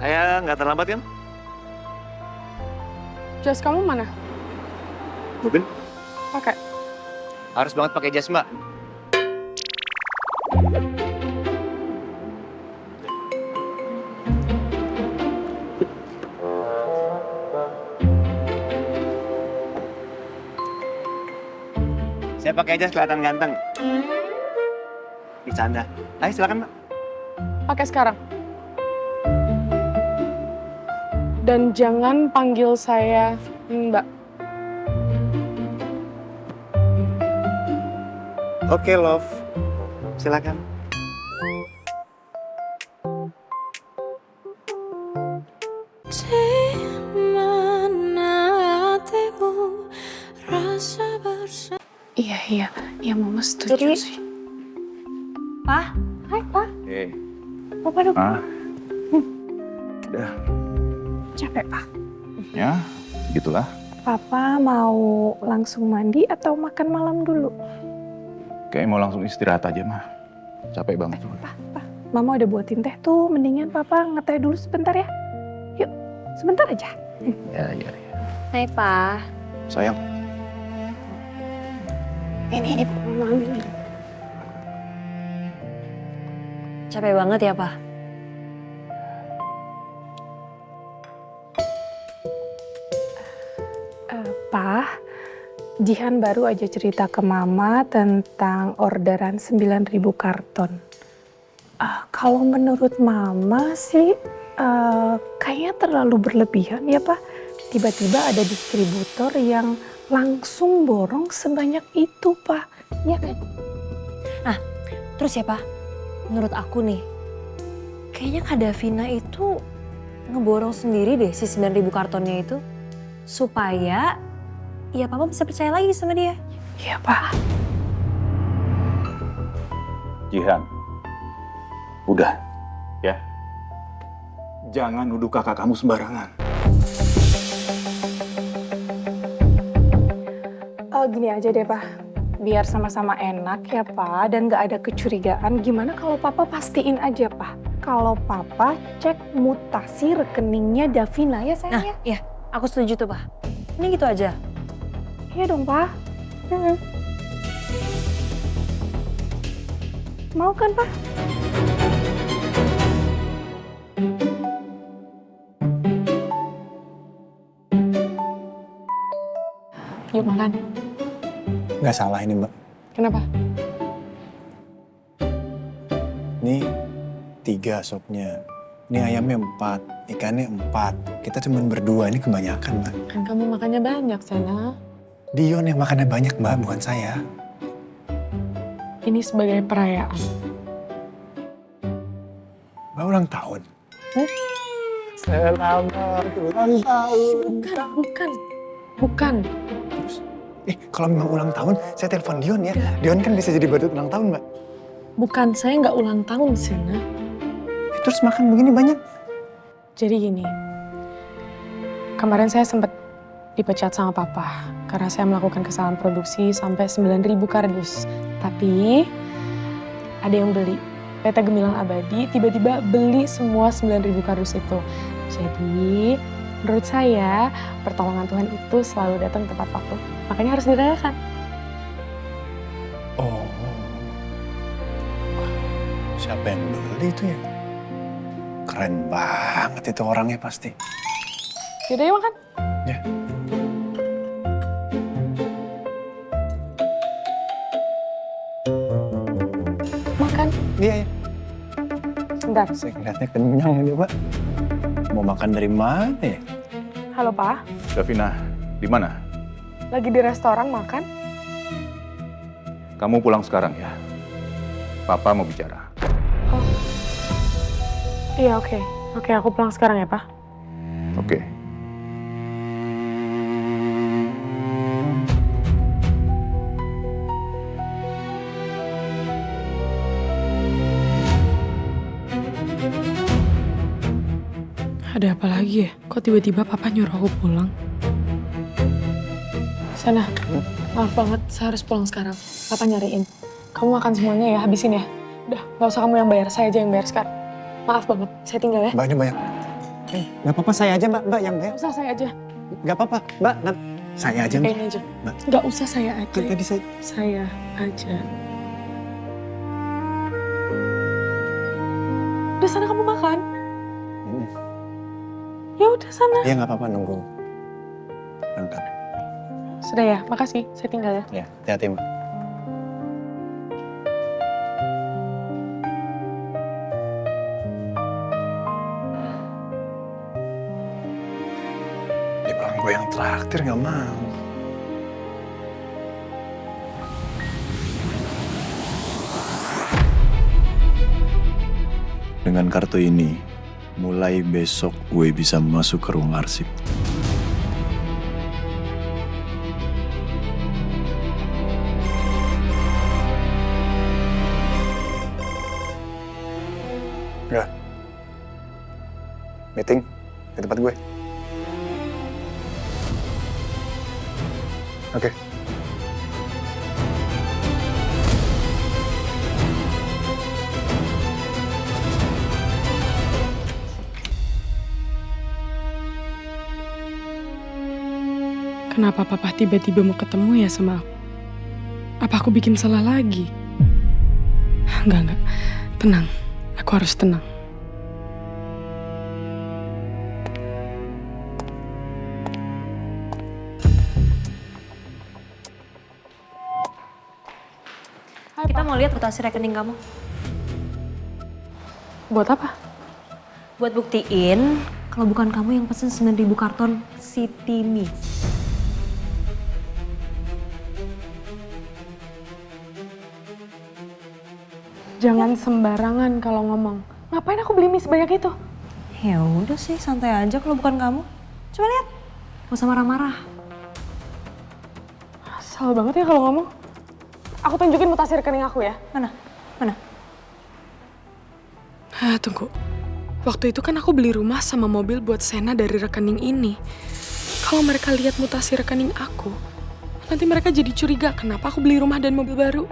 Saya nggak terlambat kan? Jas kamu mana? Mobil? Pakai. Harus banget pakai jas, Mbak. Saya pakai jas kelihatan ganteng. Bercanda. Ayo silakan, Mbak. Pakai sekarang. Dan jangan panggil saya Mbak. Oke, love. Silakan. Iya mama setuju sih. Pa, Hai Pa. Papa dong. Udah, Capek Pa. ya gitulah. Papa mau langsung mandi atau makan malam dulu? Kayak mau langsung istirahat aja mah. Capek banget. Pa, Mama udah buatin teh tuh. Mendingan Papa ngeteh dulu sebentar ya. Yuk, sebentar aja. Ya. hai Pa. Sayang, Ini Mama ambil. Capek banget ya Pa? Pa, Jihan baru aja cerita ke Mama tentang orderan 9.000 karton. Kalau menurut Mama sih kayaknya terlalu berlebihan ya Pa. Tiba-tiba ada distributor yang langsung borong sebanyak itu Pa. Ya kan? Terus ya Pa, menurut aku nih, kayaknya Kak Davina itu ngeborong sendiri deh si 9.000 kartonnya itu. Supaya ya Papa bisa percaya lagi sama dia. Iya Pa. Jihan. Udah, ya. Jangan nuduh kakak kamu sembarangan. Gini aja deh Pa. Biar sama-sama enak ya Pa dan gak ada kecurigaan. Gimana kalau Papa pastiin aja Pa. Kalau Papa cek mutasi rekeningnya Davina ya sayang ya. Iya, aku setuju tuh Pa. Ini gitu aja. Iya dong, Pak. Mau kan, Pak? Yuk makan. Nggak salah ini Mbak. Kenapa? Ini 3 sopnya. Ini ayamnya 4, ikannya 4. Kita cuma berdua, ini kebanyakan Mbak. Kan kamu makannya banyak, Sana. Dion yang makannya banyak Mbak, bukan saya. Ini sebagai perayaan. Mbak ulang tahun. Selamat ulang tahun. Bukan. Terus, kalau memang ulang tahun, saya telepon Dion ya. Dion kan bisa jadi badut ulang tahun Mbak. Bukan, saya nggak ulang tahun, Sana. Terus makan begini banyak. Jadi gini, kemarin saya sempat dipecat sama Papa karena saya melakukan kesalahan produksi sampai 9.000 kardus. Tapi ada yang beli. PT Gemilang Abadi tiba-tiba beli semua 9.000 kardus itu. Jadi menurut saya pertolongan Tuhan itu selalu datang tepat waktu. Makanya harus dirayakan. Oh. Siapa yang beli itu ya? Keren banget itu orangnya pasti. Yaudah ya makan. Ya. Makan. Iya. Bentar. Saya kelihatannya kenyang ini Pak. Mau makan dari mana ya? Halo Pak, Davina, di mana? lagi di restoran makan? Kamu pulang sekarang ya. Papa mau bicara. Oh. Iya oke. Oke aku pulang sekarang ya Pak. Oke. Ada apa lagi ya? Kok tiba-tiba Papa nyuruh aku pulang? Sana, maaf banget, saya harus pulang sekarang. Papa nyariin. Kamu makan semuanya ya, habisin ya. Udah, gak usah kamu yang bayar, saya aja yang bayar sekarang. Maaf banget, saya tinggal ya. Mbak ini banyak. Nih. Gak apa-apa, saya aja mbak yang Gak bayar. usah saya aja. Gak apa-apa mbak, saya aja mbak. Kayaknya aja. Mbak. Gak usah saya aja. Kan tadi saya... Saya aja. Udah sana kamu makan. Ya udah sana. Ya gak apa-apa, nunggu. Angkat. Sudah ya, makasih. Saya tinggal ya. Ya, hati-hati mbak. Dibilang gue yang traktir gak mau. Dengan kartu ini, mulai besok gue bisa masuk ke ruang arsip. Ya. Meeting di tempat gue. Oke. Kenapa papa tiba-tiba mau ketemu ya sama aku? Apa aku bikin salah lagi? Enggak. Tenang. Aku harus tenang. Kita mau lihat mutasi rekening kamu. Buat apa? Buat buktiin kalau bukan kamu yang pesen 9.000 karton City Me. Jangan sembarangan kalau ngomong. Ngapain aku beli mie sebanyak itu? Ya udah sih, santai aja kalau bukan kamu. Coba lihat. Gak usah marah-marah. Salah banget ya kalau ngomong. Aku tunjukin mutasi rekening aku ya. Mana? Mana? Tunggu. Waktu itu kan aku beli rumah sama mobil buat Sena dari rekening ini. Kalau mereka lihat mutasi rekening aku, nanti mereka jadi curiga kenapa aku beli rumah dan mobil baru.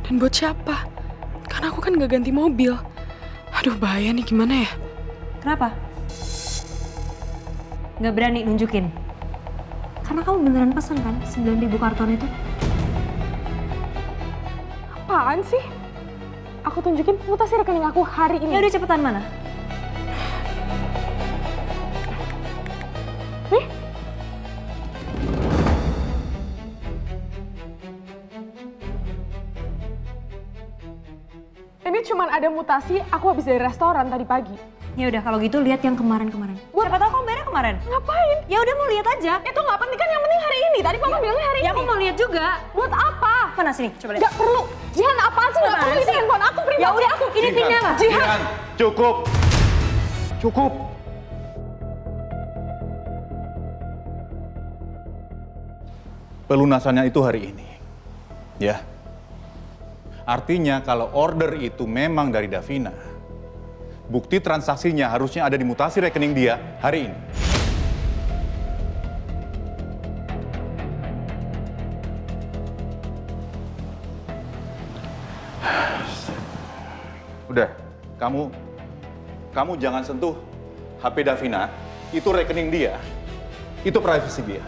Dan buat siapa? Karena aku kan gak ganti mobil. Aduh bahaya nih, gimana ya? Kenapa? Gak berani nunjukin? Karena kamu beneran pesan kan 9.000 karton itu? Apaan sih? Aku tunjukin mutasi rekening aku hari ini. Ya udah cepetan, mana? Nih. Ini cuman ada mutasi aku habis dari restoran tadi pagi. Ya udah kalau gitu lihat yang kemarin-kemarin. Siapa tahu kamu bayarnya kemarin. Ngapain? Ya udah mau lihat aja. Itu nggak penting kan, yang penting hari ini. Tadi papa bilangnya hari Ya ini. aku mau lihat juga. Buat apa? Mana sini? Coba lihat. Gak perlu. Jihan, apaan sih? Gak Apaan perlu, itu sih? handphone aku pribadi. Ya udah, ini pindah lah. Jihan, cukup. Cukup. Pelunasannya itu hari ini. Ya. Artinya kalau order itu memang dari Davina, bukti transaksinya harusnya ada di mutasi rekening dia hari ini. Udah, kamu jangan sentuh HP Davina, itu rekening dia, itu privasi dia.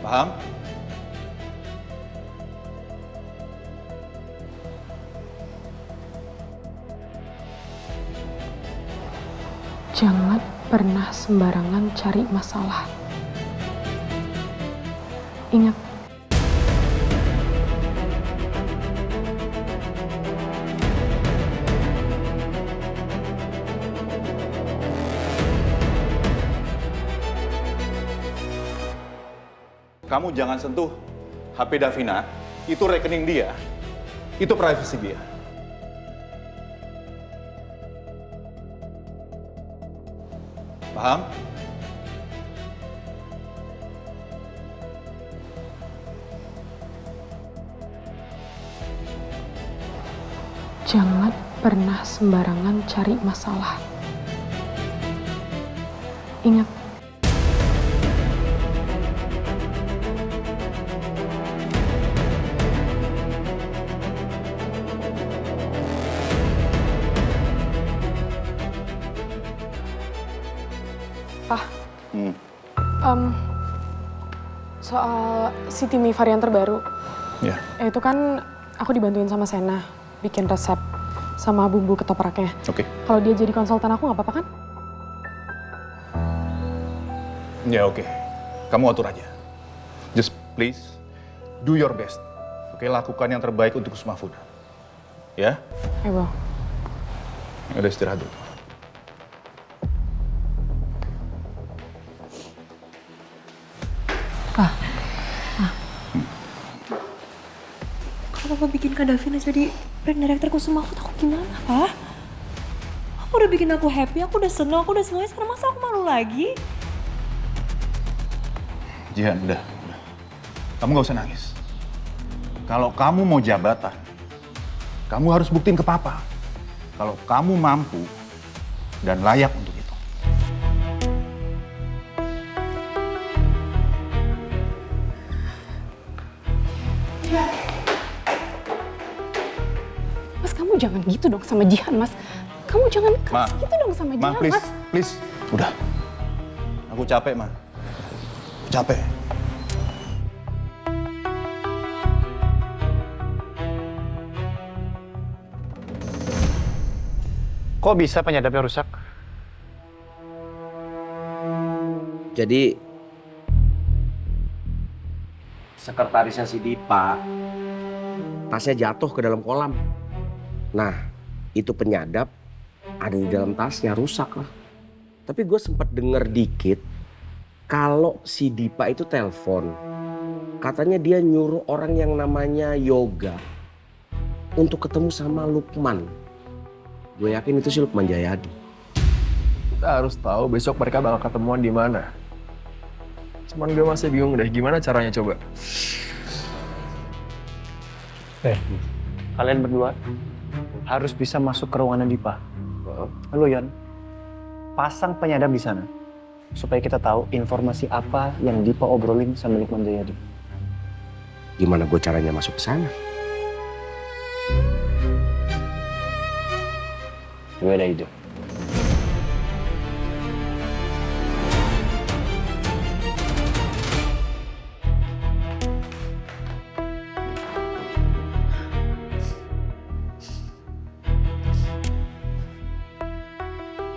Paham? Jangan pernah sembarangan cari masalah. Ingat, Kamu jangan sentuh HP Davina, itu rekening dia, itu privasi dia. Paham? jangan pernah sembarangan cari masalah. Ingat, Soal si Timmy varian terbaru. Ya. Itu kan aku dibantuin sama Sena bikin resep sama bumbu ketopraknya. Oke. Kalau dia jadi konsultan aku nggak apa-apa kan? Ya oke. Kamu atur aja. Just please do your best. Oke, lakukan yang terbaik untuk Kusuma Food. Ya? Ayo, Udah istirahat dulu. Kalau Papa bikin Kak Davina jadi brand director Kusuma Food, aku gimana, Pak? Aku udah bikin aku happy, aku udah seneng, sekarang masa aku malu lagi? Jihan, udah. Kamu gak usah nangis. Kalau kamu mau jabatan, kamu harus buktiin ke Papa. Kalau kamu mampu dan layak untuk itu. Mas, kamu jangan gitu dong sama Jihan, Mas. Kamu jangan keras gitu dong sama Jihan, please, Mas. please. Udah. Aku capek, Ma. Capek. Kok bisa penyadapnya rusak? Jadi sekretarisnya si Dipa tasnya jatuh ke dalam kolam. Nah, itu penyadap ada di dalam tasnya, rusak lah. Tapi gue sempat denger dikit kalau si Dipa itu telepon. Katanya dia nyuruh orang yang namanya Yoga untuk ketemu sama Lukman. Gue yakin itu si Lukman Jayadi. Kita harus tahu besok mereka bakal ketemuan di mana. Cuman gue masih bingung deh, gimana caranya coba? Kalian berdua harus bisa masuk ke ruangan Dipa. Halo Yon, pasang penyadap di sana supaya kita tahu informasi apa yang Dipa obrolin sama Lukman Jayadi. Gimana gue caranya masuk ke sana? Gue ada ide.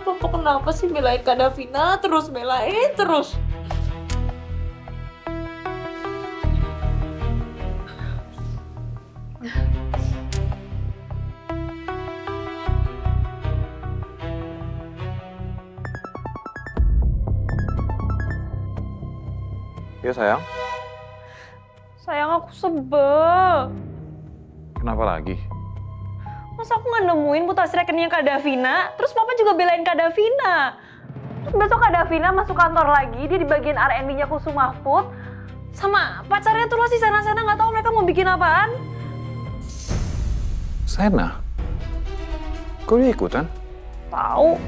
Papa kenapa sih belain Kak Davina terus, belain terus? Ya sayang, Sayang, aku sebel. kenapa lagi? Masa aku nggak nemuin mutasi rekeningnya Kak Davina, terus Papa juga belain Kak Davina. Terus besok Kak Davina masuk kantor lagi, dia di bagian R&D-nya Kusuma Food. Sama pacarnya tuh loh si Sena-Sena, nggak tahu mereka mau bikin apaan. Sena? Kok dia ikutan? Tahu,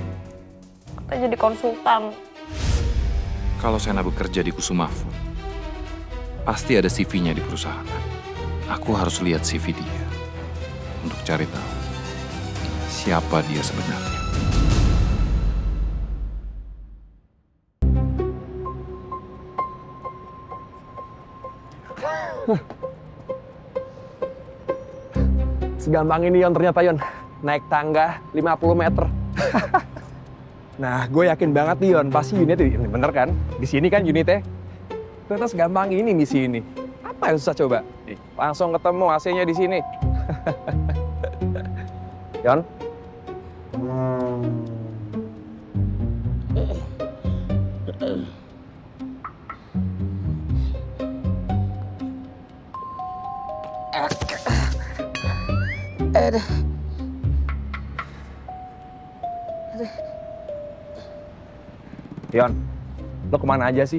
katanya jadi konsultan. Kalau Sena bekerja di Kusuma Food, pasti ada CV-nya di perusahaan. Aku harus lihat CV dia untuk cari tahu siapa dia sebenarnya. Segampang ini Yon ternyata Yon. Naik tangga 50 meter. Nah, gue yakin banget nih Yon, pasti unit ini bener kan? Di sini kan unitnya. Ternyata segampang ini misi ini. Apa yang susah coba? Nih, langsung ketemu AC-nya di sini. Yon. Yon, lo kemana aja sih?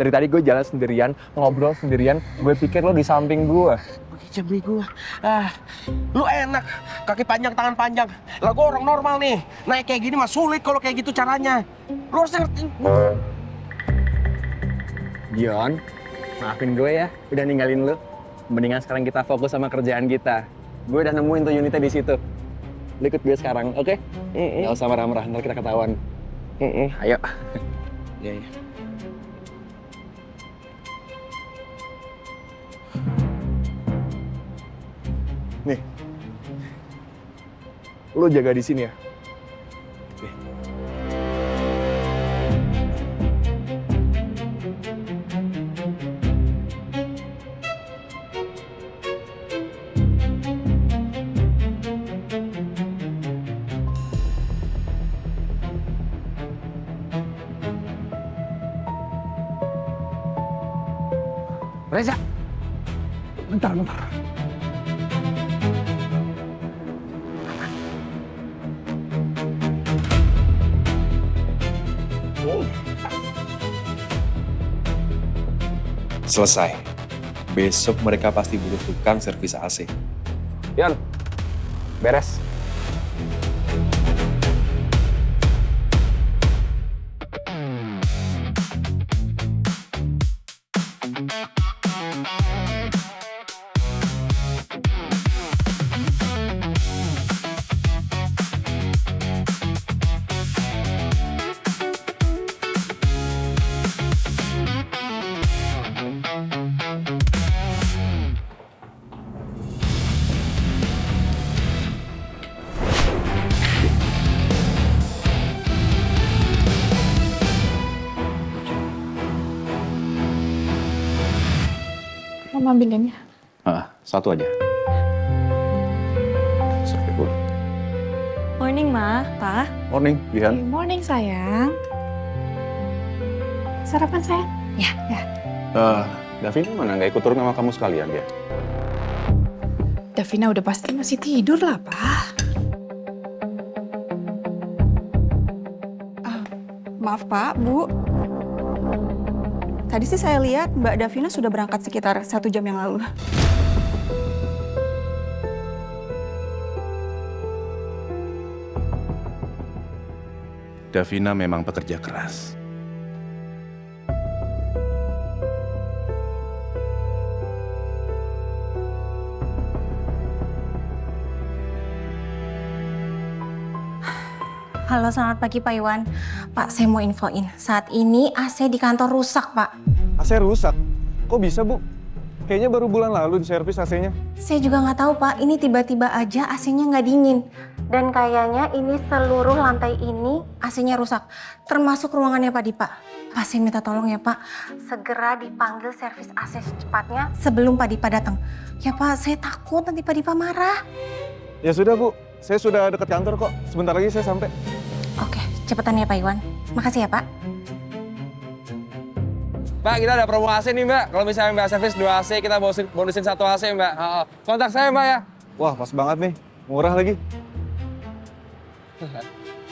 Dari tadi gue jalan sendirian, ngobrol sendirian, gue pikir lo di samping gue. Pakai jambri gue. Lu enak, kaki panjang, tangan panjang. Lah gue orang normal nih, naik kayak gini mah sulit kalau kayak gitu caranya. Lu harus ngerti. Yon, maafin gue ya, udah ninggalin lo. Mendingan sekarang kita fokus sama kerjaan kita. Gue udah nemuin tuh unitnya di situ. Lo ikut gue sekarang, oke? Gak usah marah-marah, ntar kita ketahuan. Ayo. Ya, ya. Nih. Lu jaga di sini ya. Nih. Reza, Bentar. Selesai. Besok mereka pasti butuh tukang servis AC. Yon, beres. Mau ambilin ya? Satu aja. Sampai gue. Morning, Ma, Pa. Morning, Jihan. Morning sayang. Sarapan sayang? Davina mana nggak ikut turun sama kamu sekalian ya? Davina udah pasti masih tidur lah, Pak. Maaf Pak, Bu. Tadi sih saya lihat Mbak Davina sudah berangkat sekitar 1 jam yang lalu. Davina memang pekerja keras. Halo, selamat pagi Pak Iwan. Pak, saya mau infoin. Saat ini AC di kantor rusak, Pak. AC rusak? Kok bisa, Bu? Kayaknya baru bulan lalu diservis AC-nya. Saya juga nggak tahu, Pak. Ini tiba-tiba aja AC-nya nggak dingin. Dan kayaknya ini seluruh lantai ini AC-nya rusak. Termasuk ruangannya Pak Dipa. Pak, saya minta tolong ya, Pak. Segera dipanggil servis AC secepatnya sebelum Pak Dipa datang. Ya, Pak, saya takut nanti Pak Dipa marah. Ya sudah, Bu. Saya sudah dekat kantor kok. Sebentar lagi saya sampai. Oke, cepetan ya Pak Iwan. Makasih ya, Pak. Mbak, kita ada promo AC nih, Mbak. Kalau misalnya Mbak servis 2 AC, kita bonusin 1 AC, Mbak. Kontak saya, Mbak ya. Wah, pas banget nih. Murah lagi.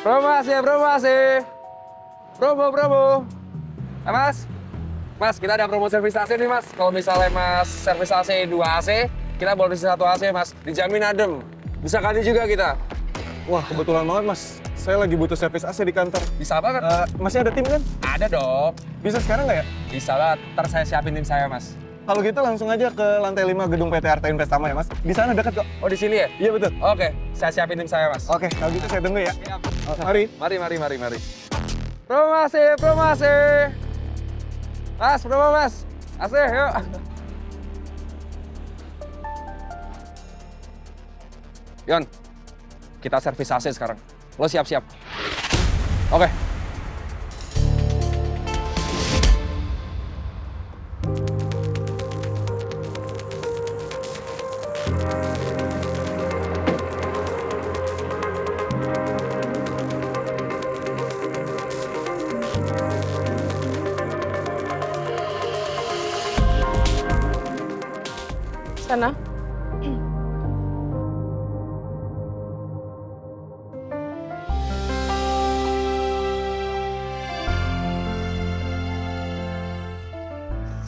Promo AC, promo AC. Promo. Mas. Mas, kita ada promo servis AC nih, Mas. Kalau misalnya Mas servis AC 2 AC, kita bonusin 1 AC, Mas. Dijamin adem. Bisa kali juga kita. Wah, kebetulan banget, Mas. Saya lagi butuh servis AC di kantor. Bisa banget. Masih ada tim kan? Ada dong. Bisa sekarang nggak ya? Bisa banget. Ntar saya siapin tim saya, Mas. Kalau gitu langsung aja ke lantai 5 gedung PT Arta Investama ya, Mas. Di sana dekat kok. Oh, di sini ya? Iya, betul. Oke, saya siapin tim saya, Mas. Oke, kalau gitu saya tunggu ya. Siap. Mari. Promo AC. Mas, promo, Mas. AC, yuk. Yon, kita servis AC sekarang. Lo siap-siap. Oke. Sana.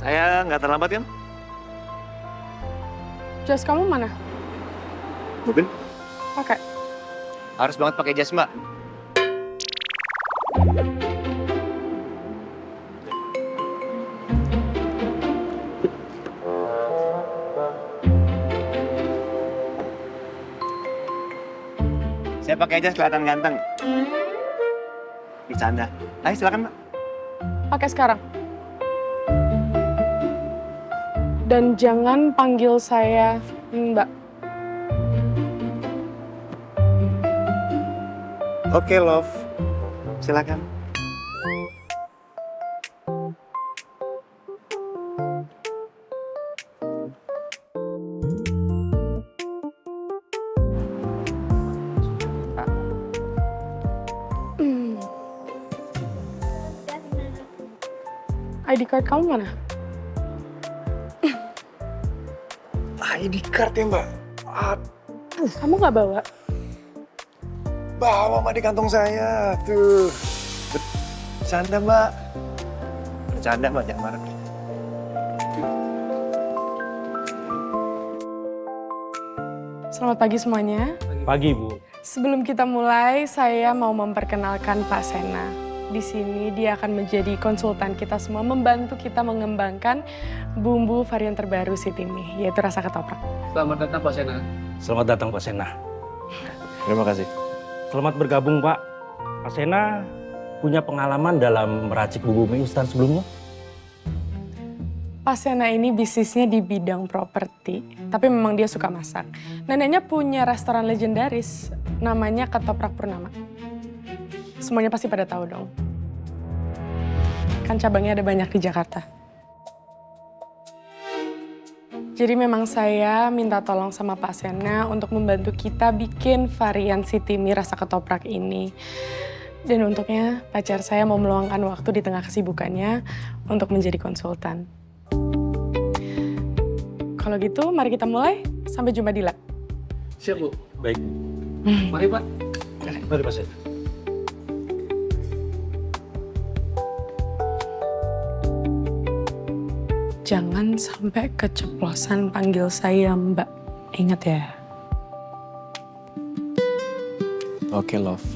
Saya nggak terlambat kan? Jas kamu mana? Mungkin Pakai. harus banget pakai jas, Mbak. Saya pakai jas kelihatan ganteng. Bercanda. Ayo silakan, Mbak. Pakai sekarang. Dan jangan panggil saya Mbak. Oke, Love. Silakan. ID card kamu mana? ID card ya mbak? Kamu nggak bawa? Bawa mbak di kantong saya. Tuh. Bercanda, Mbak. Bercanda, Mbak. Jangan marah. Selamat pagi semuanya. Pagi, Bu. Sebelum kita mulai, saya mau memperkenalkan Pak Sena. Di sini dia akan menjadi konsultan kita semua, membantu kita mengembangkan bumbu varian terbaru Sitimi, yaitu rasa ketoprak. Selamat datang Pak Sena. Selamat datang, Pak Sena. Terima kasih. Selamat bergabung, Pak. Pak Sena punya pengalaman dalam meracik bumbu mie instan sebelumnya? Pak Sena ini bisnisnya di bidang properti, tapi memang dia suka masak. Neneknya punya restoran legendaris, namanya Ketoprak Purnama. Semuanya pasti pada tahu dong. Kan cabangnya ada banyak di Jakarta. Jadi memang saya minta tolong sama Pak Sena untuk membantu kita bikin varian Sitimi rasa ketoprak ini. Dan untuknya pacar saya mau meluangkan waktu di tengah kesibukannya untuk menjadi konsultan. Kalau gitu mari kita mulai. Sampai jumpa di lab. Siap Bu. Baik. Mari Pak. Mari, Pak Sena. Jangan sampai keceplosan panggil saya Mbak. Ingat ya. Oke, Love.